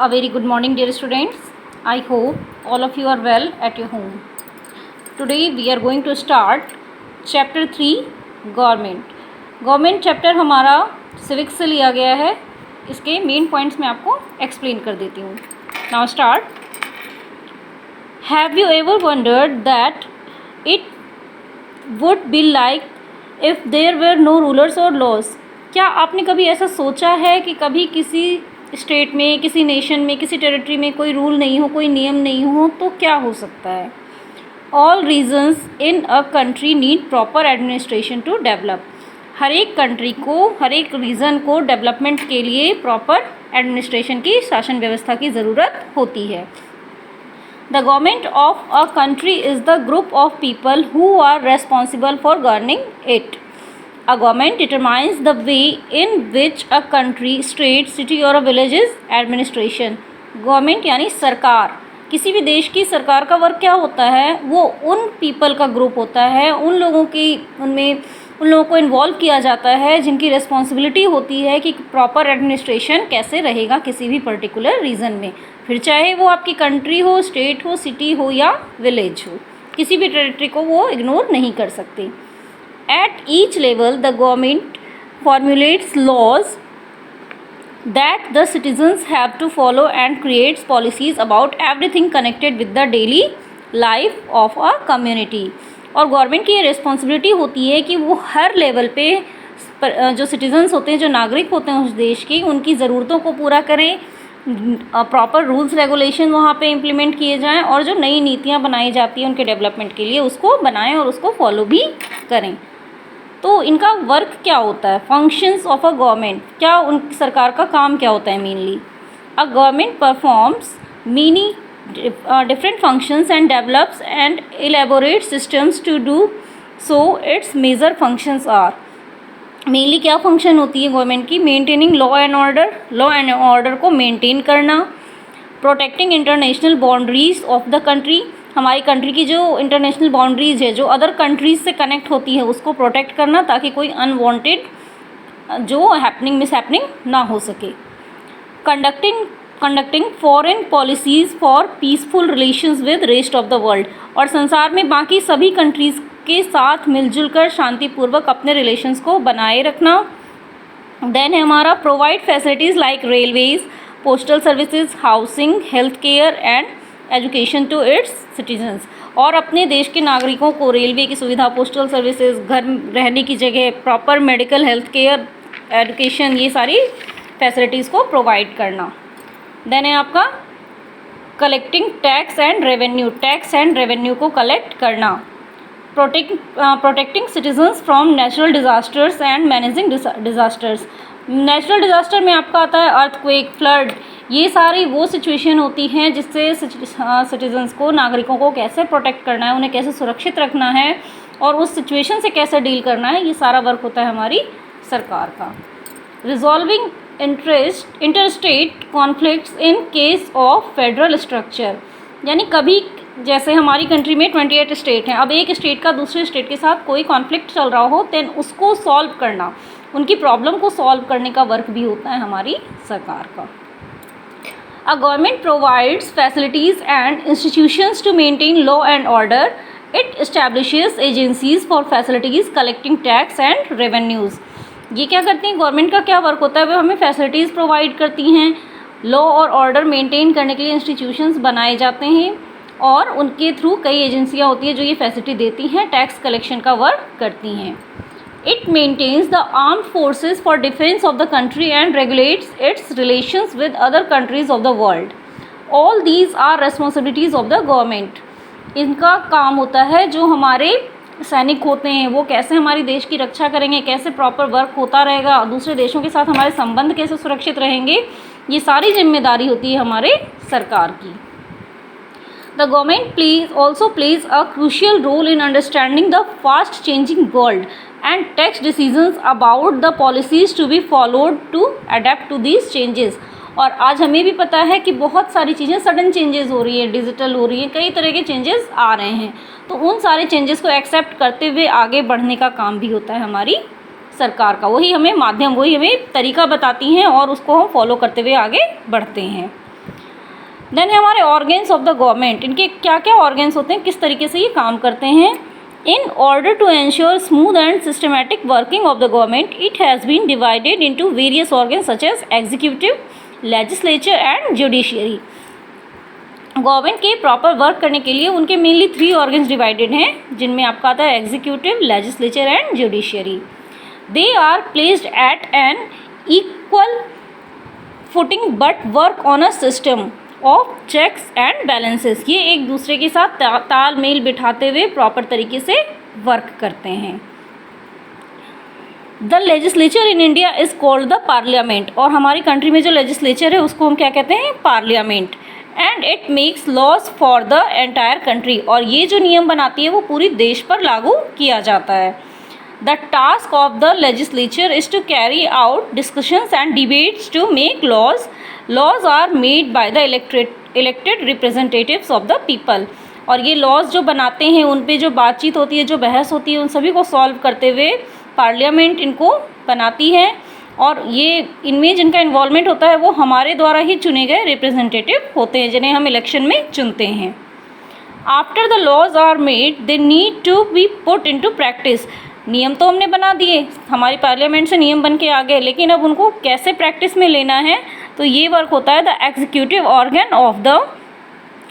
A very good morning, dear students. I hope all of you are well at your home. Today we are going to start chapter 3 government. Government chapter हमारा civics से लिया गया है. इसके main points मैं आपको explain कर देती हूँ. Now start. Have you ever wondered that it would be like if there were no rulers और लॉज? क्या आपने कभी ऐसा सोचा है कि कभी किसी स्टेट में, किसी नेशन में, किसी टेरिटरी में कोई रूल नहीं हो, कोई नियम नहीं हो तो क्या हो सकता है? All regions in a country need proper administration to develop. हर एक कंट्री को, हर एक रीजन को डेवलपमेंट के लिए प्रॉपर एडमिनिस्ट्रेशन की, शासन व्यवस्था की ज़रूरत होती है. The government of a country is the group of people who are responsible for governing it. A government determines the way in which a country, state, city or a village is administration. Government यानी सरकार. किसी भी देश की सरकार का work क्या होता है? वो उन पीपल का ग्रुप होता है, उन लोगों को इन्वॉल्व किया जाता है जिनकी रिस्पॉन्सिबिलिटी होती है कि प्रॉपर एडमिनिस्ट्रेशन कैसे रहेगा किसी भी पर्टिकुलर रीजन में. फिर चाहे वो आपकी कंट्री हो, स्टेट हो, सिटी हो या विलेज हो, किसी भी टेरिटरी को वो इग्नोर नहीं कर सकते. At each level, the government formulates laws that the citizens have to follow and creates policies about everything connected with the daily life of a community. और गवर्नमेंट की ये रिस्पॉन्सिबिलिटी होती है कि वो हर लेवल पे जो सिटीजन्स होते हैं, जो नागरिक होते हैं उस देश के, उनकी ज़रूरतों को पूरा करें, प्रॉपर रूल्स रेगुलेशन वहाँ पे इम्प्लीमेंट किए जाएं और जो नई नीतियाँ बनाई जाती हैं उनके डेवलपमेंट के लिए उसको बनाएं और उसको फॉलो भी करें. तो इनका वर्क क्या होता है? Functions of a government. क्या उन सरकार का काम क्या होता है mainly? A government performs many different functions and develops and elaborate systems to do so. Its major functions are. Mainly क्या फंक्शन होती है गवर्नमेंट की? Maintaining law and order. Law and order को मेंटेन करना. Protecting international boundaries of the country. हमारी country की जो international boundaries है, जो अदर कंट्रीज़ से कनेक्ट होती है, उसको प्रोटेक्ट करना ताकि कोई अनवांटेड जो मिस हैपनिंग ना हो सके. Conducting foreign policies for peaceful relations with rest of the world. और संसार में बाकी सभी कंट्रीज़ के साथ मिलजुल कर शांतिपूर्वक अपने रिलेशंस को बनाए रखना. देन है हमारा provide facilities like railways, postal services, housing, health care and education to its citizens. और अपने देश के नागरिकों को रेलवे की सुविधा, पोस्टल सर्विसेज, घर रहने की जगह, proper medical, health care, education, ये सारी फैसिलिटीज़ को प्रोवाइड करना. देन है आपका collecting tax and revenue. Tax and revenue को कलेक्ट करना. Protecting citizens from natural disasters and managing disasters. Natural disaster में आपका आता है अर्थक्वेक, फ्लड. ये सारी वो सिचुएशन होती हैं जिससे सिटीजन्स को, नागरिकों को कैसे प्रोटेक्ट करना है, उन्हें कैसे सुरक्षित रखना है और उस सिचुएशन से कैसे डील करना है, ये सारा वर्क होता है हमारी सरकार का. Resolving interstate conflicts in case of federal structure. यानी कभी जैसे हमारी कंट्री में 28 स्टेट हैं, अब एक स्टेट का दूसरे स्टेट के साथ कोई कॉन्फ्लिक्ट चल रहा हो, देन उसको सॉल्व करना, उनकी प्रॉब्लम को सॉल्व करने का वर्क भी होता है हमारी सरकार का. A government provides facilities and institutions to maintain law and order. It establishes agencies for facilities, collecting tax and revenues. ये क्या करती हैं? गवर्नमेंट का क्या वर्क होता है? वो हमें फैसिलिटीज़ प्रोवाइड करती हैं, लॉ और ऑर्डर मेंटेन करने के लिए इंस्टीट्यूशंस बनाए जाते हैं और उनके थ्रू कई एजेंसियाँ होती हैं जो ये फैसिलिटी देती हैं, टैक्स कलेक्शन का वर्क करती हैं. It maintains the armed forces for defense of the country and regulates its relations with other countries of the world. All these are responsibilities of the government. इनका काम होता है जो हमारे सैनिक होते हैं वो कैसे हमारी देश की रक्षा करेंगे, कैसे प्रॉपर वर्क होता रहेगा, दूसरे देशों के साथ हमारे संबंध कैसे सुरक्षित रहेंगे, ये सारी जिम्मेदारी होती है हमारे सरकार की. The government also plays a crucial role in understanding the fast changing world and takes decisions about the policies to be followed to adapt to these changes. और आज हमें भी पता है कि बहुत सारी चीज़ें सडन चेंजेस हो रही है, डिजिटल हो रही है, कई तरह के चेंजेस आ रहे हैं, तो उन सारे चेंजेस को एक्सेप्ट करते हुए आगे बढ़ने का काम भी होता है हमारी सरकार का. वही हमें माध्यम, वही हमें तरीका बताती हैं और उसको हम फॉलो करते हुए आगे बढ़ते हैं. देन है हमारे ऑर्गेन्स ऑफ द गवर्नमेंट, इनके क्या क्या ऑर्गेन्स होते हैं, किस तरीके से ये काम करते हैं। In order to ensure smooth and systematic working of the government, it has been divided into various organs such as executive, legislature and judiciary. Government के प्रॉपर वर्क करने के लिए उनके मेनली 3 ऑर्गन्स डिवाइडेड हैं, जिनमें आपका आता है executive, legislature and judiciary. They are placed at an equal footing but work on a system of checks and balances. ये एक दूसरे के साथ तालमेल बिठाते हुए प्रॉपर तरीके से वर्क करते हैं। The legislature in India is called the parliament, और हमारी कंट्री में जो लेजिस्लेचर है उसको हम क्या कहते हैं, parliament. And it makes laws for the entire country, और ये जो नियम बनाती है वो पूरी देश पर लागू किया जाता है। The task of the legislature is to carry out discussions and debates to make laws. Laws are made by the elected representatives of the people, और ये लॉज जो बनाते हैं उन पे जो बातचीत होती है, जो बहस होती है, उन सभी को सॉल्व करते हुए पार्लियामेंट इनको बनाती है, और ये इनमें जिनका इन्वॉल्वमेंट होता है वो हमारे द्वारा ही चुने गए रिप्रेजेंटेटिव होते हैं, जिन्हें हम इलेक्शन में चुनते हैं। After the laws are made they need to be put into practice. नियम तो हमने बना दिए, हमारी पार्लियामेंट से नियम बन के आ गए, लेकिन अब उनको कैसे प्रैक्टिस में लेना है, तो ये वर्क होता है the executive organ of the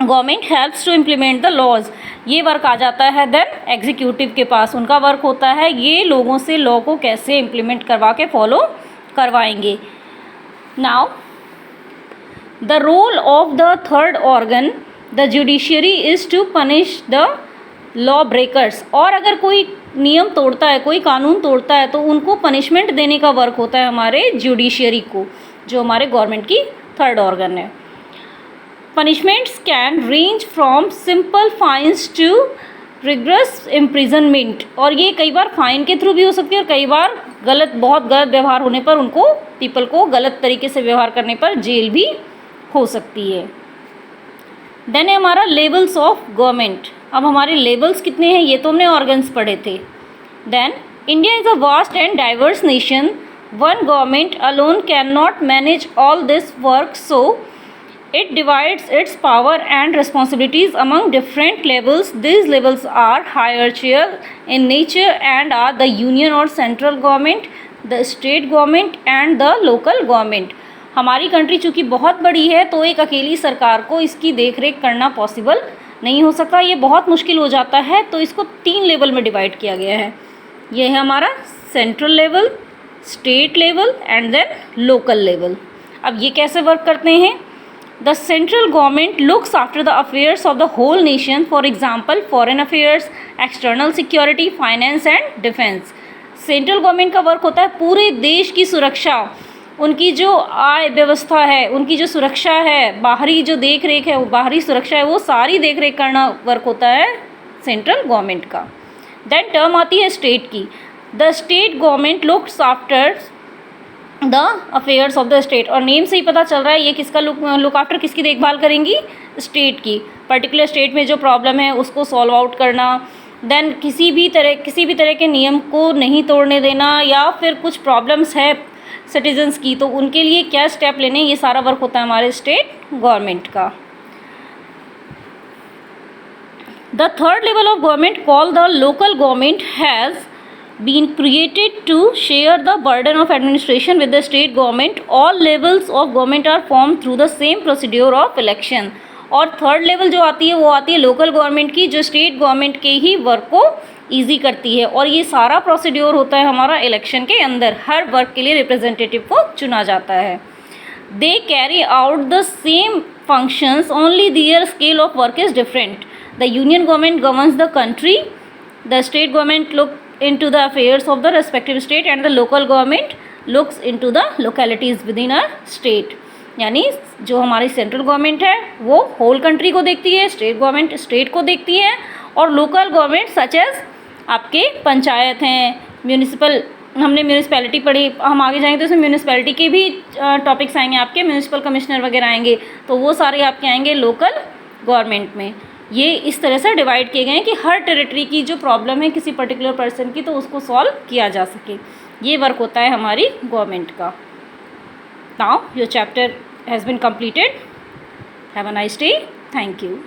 government helps to implement the laws. ये वर्क आ जाता है देन एग्जीक्यूटिव के पास, उनका वर्क होता है ये लोगों से लॉ को कैसे इम्प्लीमेंट करवा के फॉलो करवाएंगे। Now the role of the third organ the judiciary is to punish the law breakers, और अगर कोई नियम तोड़ता है, कोई कानून तोड़ता है, तो उनको पनिशमेंट देने का वर्क होता है हमारे जुडिशियरी को, जो हमारे गवर्नमेंट की थर्ड ऑर्गन है। Punishments can range from simple fines to rigorous imprisonment, और ये कई बार फाइन के थ्रू भी हो सकती है, और कई बार बहुत गलत व्यवहार होने पर उनको पीपल को गलत तरीके से व्यवहार करने पर जेल भी हो सकती है। देन है हमारा लेवल्स ऑफ गवर्नमेंट। अब हमारे लेवल्स कितने हैं, ये तो हमने ऑर्गन्स पढ़े थे। Then India is a vast and diverse nation, one government alone can not manage all this work, so it divides its power and responsibilities among different levels. These levels are hierarchical in nature and are the union or central government, the state government and the local government. हमारी country चूँकि बहुत बड़ी है, तो एक अकेली सरकार को इसकी देखरेख करना पॉसिबल नहीं हो सकता, ये बहुत मुश्किल हो जाता है, तो इसको 3 लेवल में डिवाइड किया गया है। ये है हमारा central level, state level and then local level. अब ये कैसे वर्क करते हैं। The central government looks after the affairs of the whole nation, for example, foreign affairs, external security, finance and defense. Central government का work होता है पूरे देश की सुरक्षा, उनकी जो आय व्यवस्था है, उनकी जो सुरक्षा है, बाहरी जो देख रेख है, वो बाहरी सुरक्षा है, वो सारी देख रेख करना वर्क होता है सेंट्रल गवर्नमेंट का। देन टर्म आती है स्टेट की। The state government looks after the affairs of the state, और नेम से ही पता चल रहा है ये किसका लुक आफ्टर, किसकी देखभाल करेंगी, स्टेट की। पर्टिकुलर स्टेट में जो प्रॉब्लम है उसको सॉल्व आउट करना, देन किसी भी तरह के नियम को नहीं तोड़ने देना, या फिर कुछ प्रॉब्लम्स है सिटीजन्स की तो उनके लिए क्या स्टेप लेने, ये सारा वर्क होता है हमारे स्टेट गवर्नमेंट का। The third level of government called the local government has been created to share the burden of administration with the state government. All levels of government are formed through the same procedure of election. और third level जो आती है वो आती है local government की, जो state government के ही वर्क को ईजी करती है, और ये सारा प्रोसीड्योर होता है हमारा इलेक्शन के अंदर। हर वर्क के लिए रिप्रेजेंटेटिव को चुना जाता है। They carry out the same functions, only their scale of work is different. The union government governs the country, the state government look into the affairs of the respective state and the local government looks into the localities within a state। यानी जो हमारी central government है वो whole country को देखती है, state government state को देखती है, और लोकल गवर्नमेंट सच एज आपके पंचायत हैं, म्यूनिसिपल, हमने म्यूनिसपैलिटी पढ़ी, हम आगे जाएंगे तो इसमें म्यूनिसपैलिटी के भी टॉपिक्स आएंगे आपके, म्यूनिसिपल कमिश्नर वगैरह आएंगे, तो वो सारे आपके आएंगे लोकल गवर्नमेंट में। ये इस तरह से डिवाइड किए गए हैं कि हर टेरिटरी की जो प्रॉब्लम है किसी पर्टिकुलर पर्सन की, तो उसको सॉल्व किया जा सके। ये वर्क होता है हमारी गवर्नमेंट का। Now your chapter has been completed. Have a nice day. Thank you.